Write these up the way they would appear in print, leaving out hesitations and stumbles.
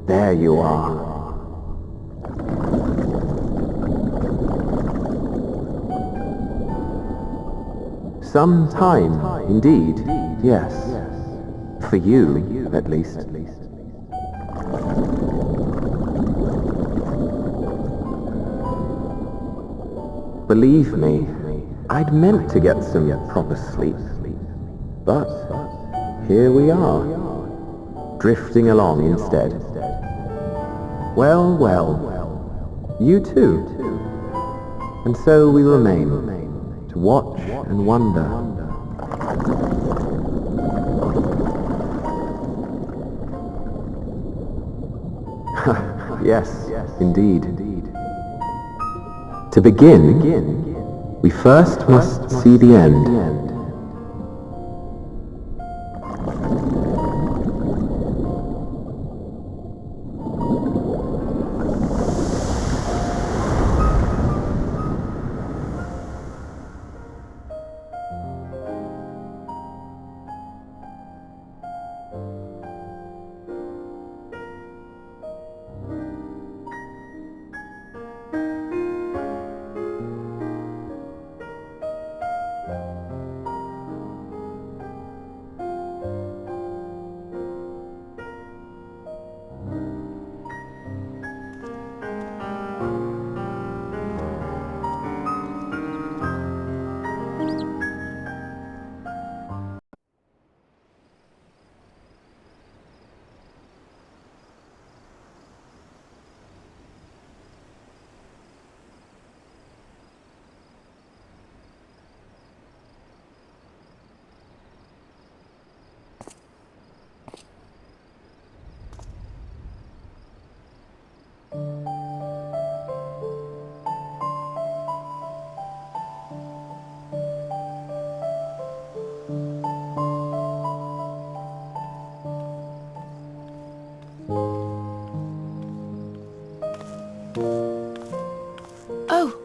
There you are. Some time, indeed, yes. For you, at least. Believe me, I'd meant to get some proper sleep. But here we are, drifting along instead. Well, well, you too. And so we remain, to watch and wonder. Yes, indeed. To begin, we first must see the end. Oh!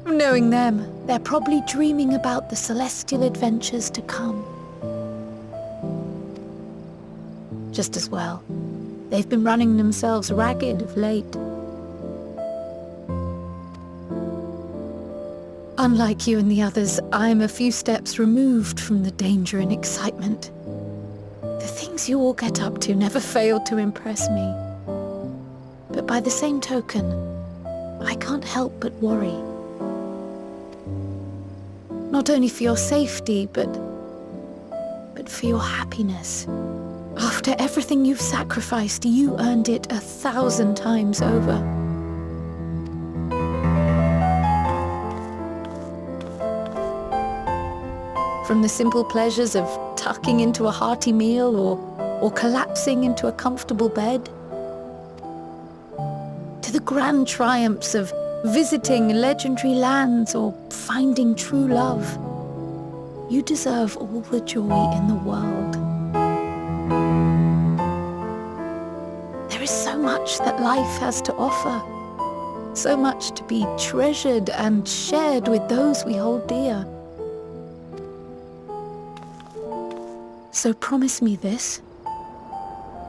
Knowing them, they're probably dreaming about the celestial adventures to come. Just as well. They've been running themselves ragged of late. Unlike you and the others, I'm a few steps removed from the danger and excitement. The things you all get up to never fail to impress me. But by the same token, I can't help but worry. Not only for your safety, but for your happiness. After everything you've sacrificed, you earned it 1,000 times over. From the simple pleasures of tucking into a hearty meal or collapsing into a comfortable bed, to the grand triumphs of visiting legendary lands or finding true love, you deserve all the joy in the world. There is so much that life has to offer, so much to be treasured and shared with those we hold dear. So promise me this.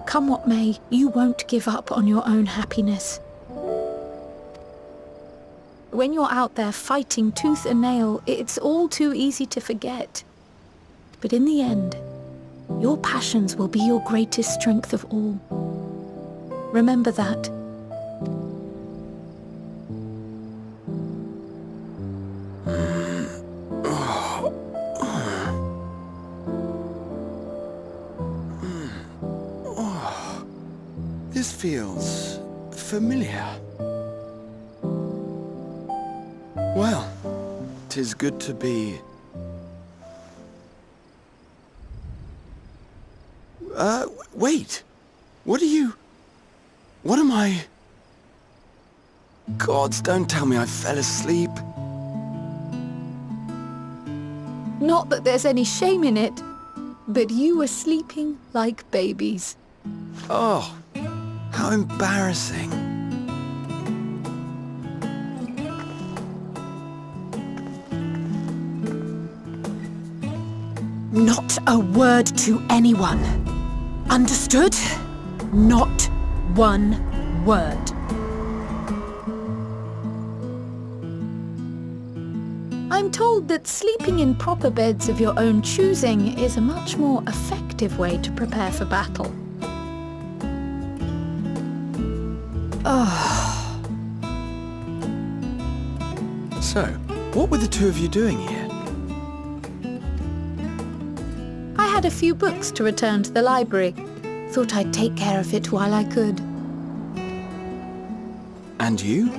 Come what may, you won't give up on your own happiness. When you're out there fighting tooth and nail, it's all too easy to forget. But in the end, your passions will be your greatest strength of all. Remember that. This feels familiar. Well, 'tis good to be... wait! What am I... Gods, don't tell me I fell asleep. Not that there's any shame in it, but you were sleeping like babies. Oh, How embarrassing. Not a word to anyone. Understood? Not one word. I'm told that sleeping in proper beds of your own choosing is a much more effective way to prepare for battle. So, what were the two of you doing here? I had a few books to return to the library. Thought I'd take care of it while I could. And you?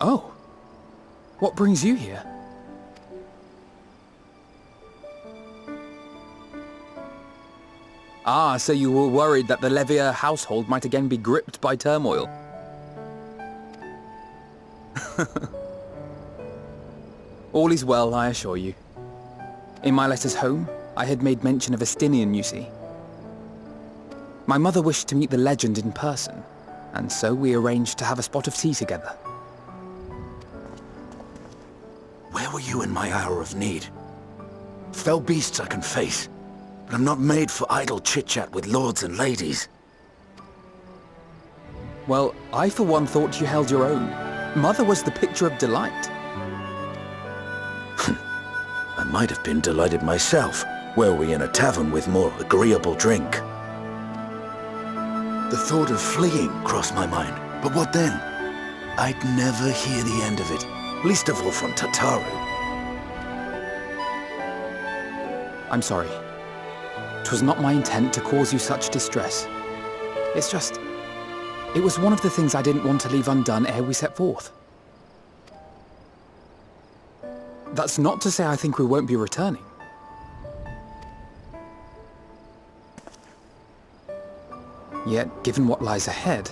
Oh, what brings you here? Ah, so you were worried that the Levier household might again be gripped by turmoil. All is well, I assure you. In my letters home, I had made mention of Estinian, you see. My mother wished to meet the legend in person, and so we arranged to have a spot of tea together. Where were you in my hour of need? Fell beasts I can face, but I'm not made for idle chit-chat with lords and ladies. Well, I for one thought you held your own. Mother was the picture of delight. I might have been delighted myself, were we in a tavern with more agreeable drink. The thought of fleeing crossed my mind, but what then? I'd never hear the end of it, least of all from Tataru. I'm sorry. 'Twas not my intent to cause you such distress. It's just... it was one of the things I didn't want to leave undone ere we set forth. That's not to say I think we won't be returning. Yet, given what lies ahead,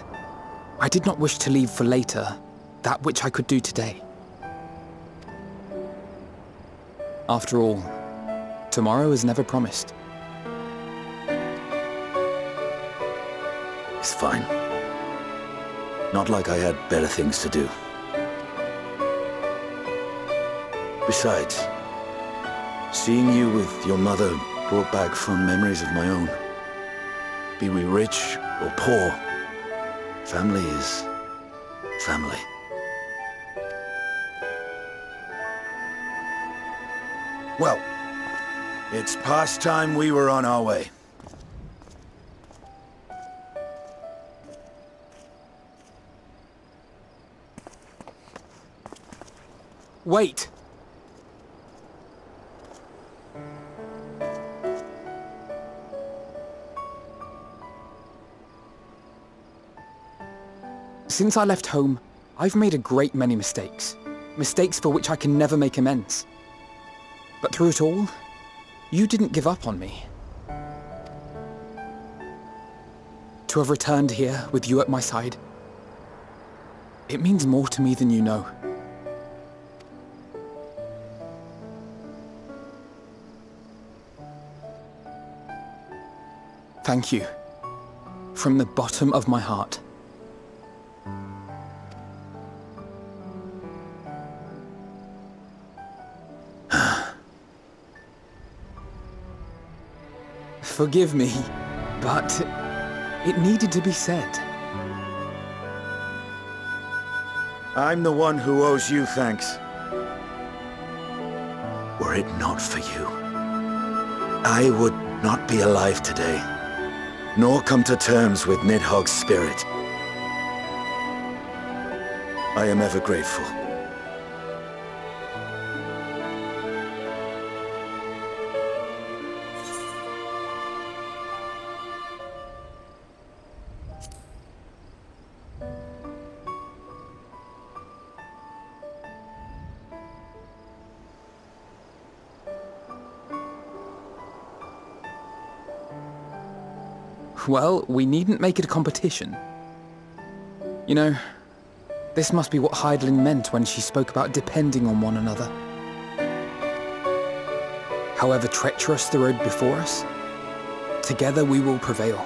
I did not wish to leave for later that which I could do today. After all, tomorrow is never promised. It's fine. Not like I had better things to do. Besides, seeing you with your mother brought back fond memories of my own. Be we rich or poor, family is family. Well, it's past time we were on our way. Wait! Since I left home, I've made a great many mistakes. Mistakes for which I can never make amends. But through it all, you didn't give up on me. To have returned here with you at my side, it means more to me than you know. Thank you, from the bottom of my heart. Forgive me, but it needed to be said. I'm the one who owes you thanks. Were it not for you, I would not be alive today, nor come to terms with Nidhogg's spirit. I am ever grateful. Well, we needn't make it a competition. You know, this must be what Hydaelyn meant when she spoke about depending on one another. However treacherous the road before us, together we will prevail.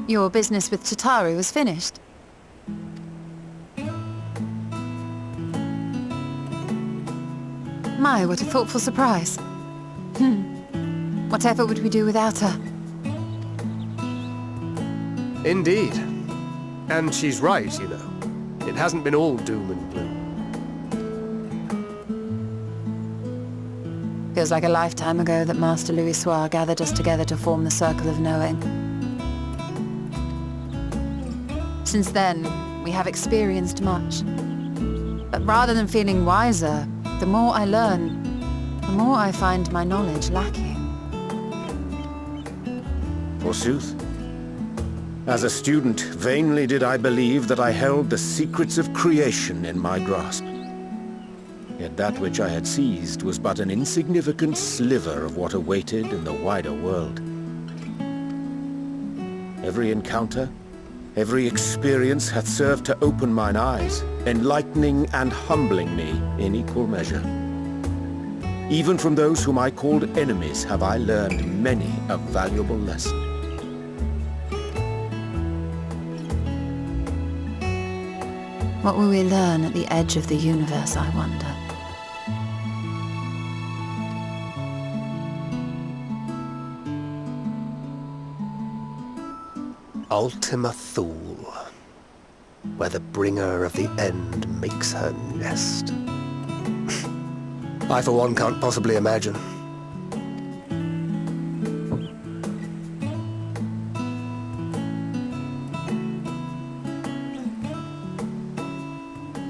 Your business with Chitauri was finished. My, what a thoughtful surprise. Whatever would we do without her? Indeed. And she's right, you know. It hasn't been all doom and gloom. Feels like a lifetime ago that Master Louis Soir gathered us together to form the Circle of Knowing. Since then, we have experienced much. But rather than feeling wiser, the more I learn, the more I find my knowledge lacking. Forsooth. As a student, vainly did I believe that I held the secrets of creation in my grasp. Yet that which I had seized was but an insignificant sliver of what awaited in the wider world. Every encounter, every experience hath served to open mine eyes, enlightening and humbling me in equal measure. Even from those whom I called enemies have I learned many a valuable lesson. What will we learn at the edge of the universe, I wonder? Ultima Thule, where the bringer of the end makes her nest. I, for one, can't possibly imagine.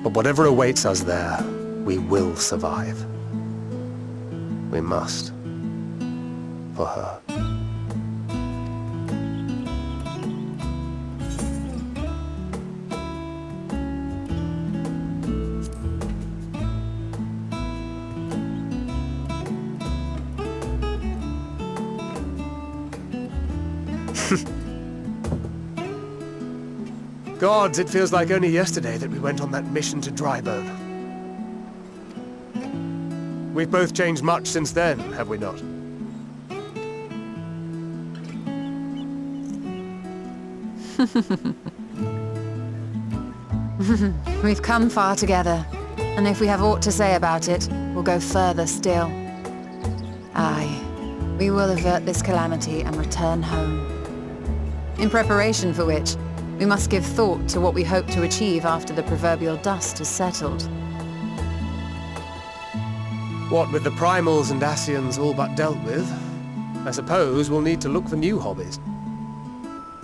But whatever awaits us there, we will survive. We must. For her. Gods, it feels like only yesterday that we went on that mission to Drybone. We've both changed much since then, have we not? We've come far together, and if we have aught to say about it, we'll go further still. Aye, we will avert this calamity and return home. In preparation for which, we must give thought to what we hope to achieve after the proverbial dust has settled. What with the primals and Ascians all but dealt with, I suppose we'll need to look for new hobbies.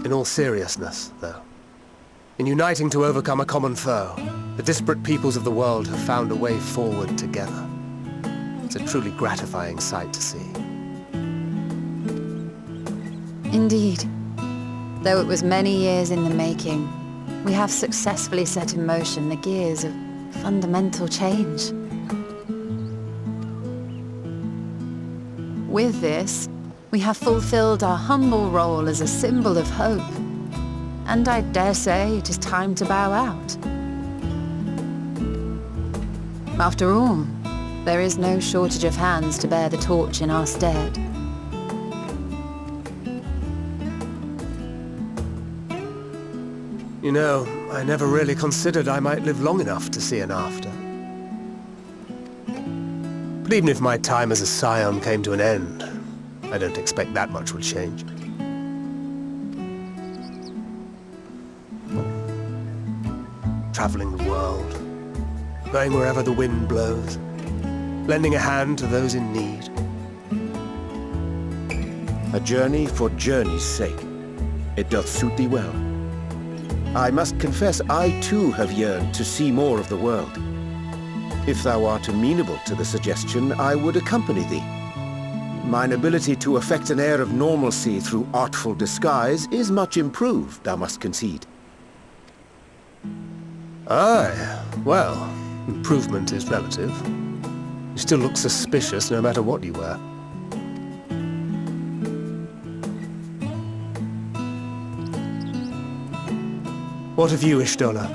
In all seriousness, though, in uniting to overcome a common foe, the disparate peoples of the world have found a way forward together. It's a truly gratifying sight to see. Indeed. Though it was many years in the making, we have successfully set in motion the gears of fundamental change. With this, we have fulfilled our humble role as a symbol of hope. And I dare say it is time to bow out. After all, there is no shortage of hands to bear the torch in our stead. You know, I never really considered I might live long enough to see an after. But even if my time as a scion came to an end, I don't expect that much will change. Traveling the world, going wherever the wind blows, lending a hand to those in need. A journey for journey's sake. It doth suit thee well. I must confess I too have yearned to see more of the world. If thou art amenable to the suggestion, I would accompany thee. Mine ability to affect an air of normalcy through artful disguise is much improved, thou must concede. Aye, well, improvement is relative. You still look suspicious no matter what you wear. What of you, Ishtola?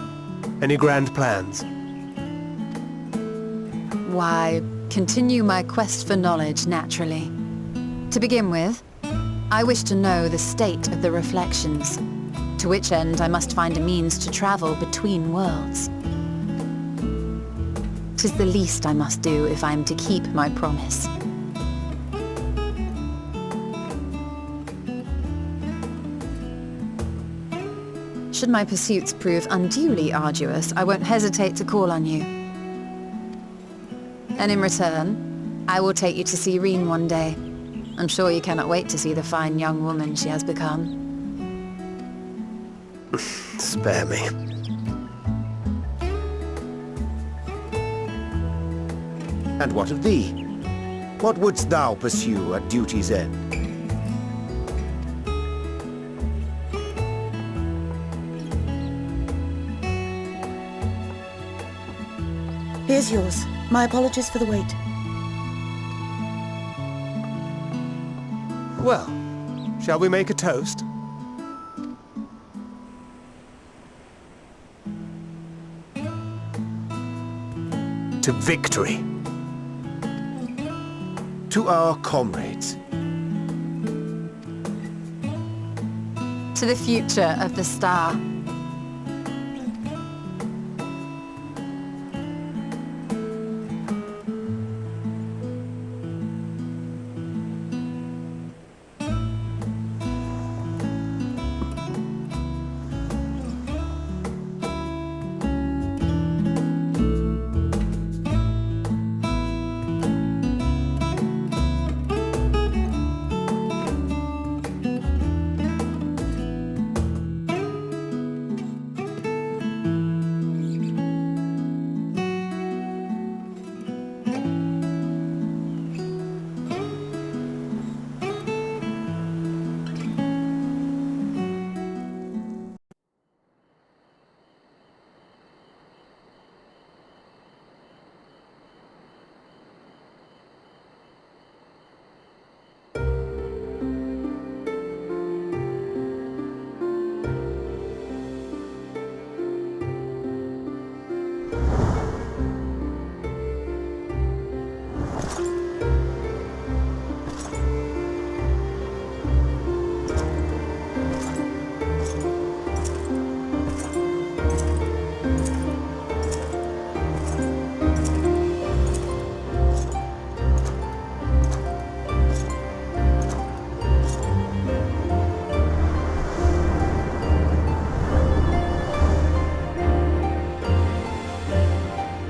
Any grand plans? Why, continue my quest for knowledge, naturally. To begin with, I wish to know the state of the reflections, to which end I must find a means to travel between worlds. 'Tis the least I must do if I am to keep my promise. Should my pursuits prove unduly arduous, I won't hesitate to call on you. And in return, I will take you to see Reen one day. I'm sure you cannot wait to see the fine young woman she has become. Spare me. And what of thee? What wouldst thou pursue at duty's end? Here's yours. My apologies for the wait. Well, shall we make a toast? To victory. To our comrades. To the future of the star.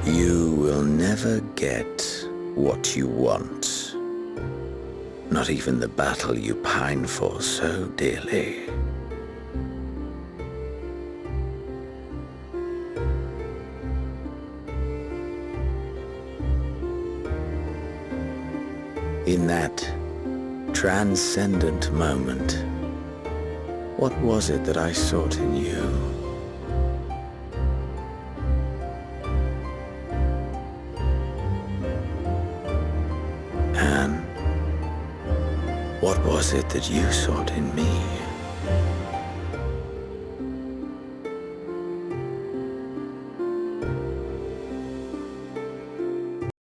You will never get what you want. Not even the battle you pine for so dearly. In that transcendent moment, what was it that I sought in you? And what was it that you sought in me?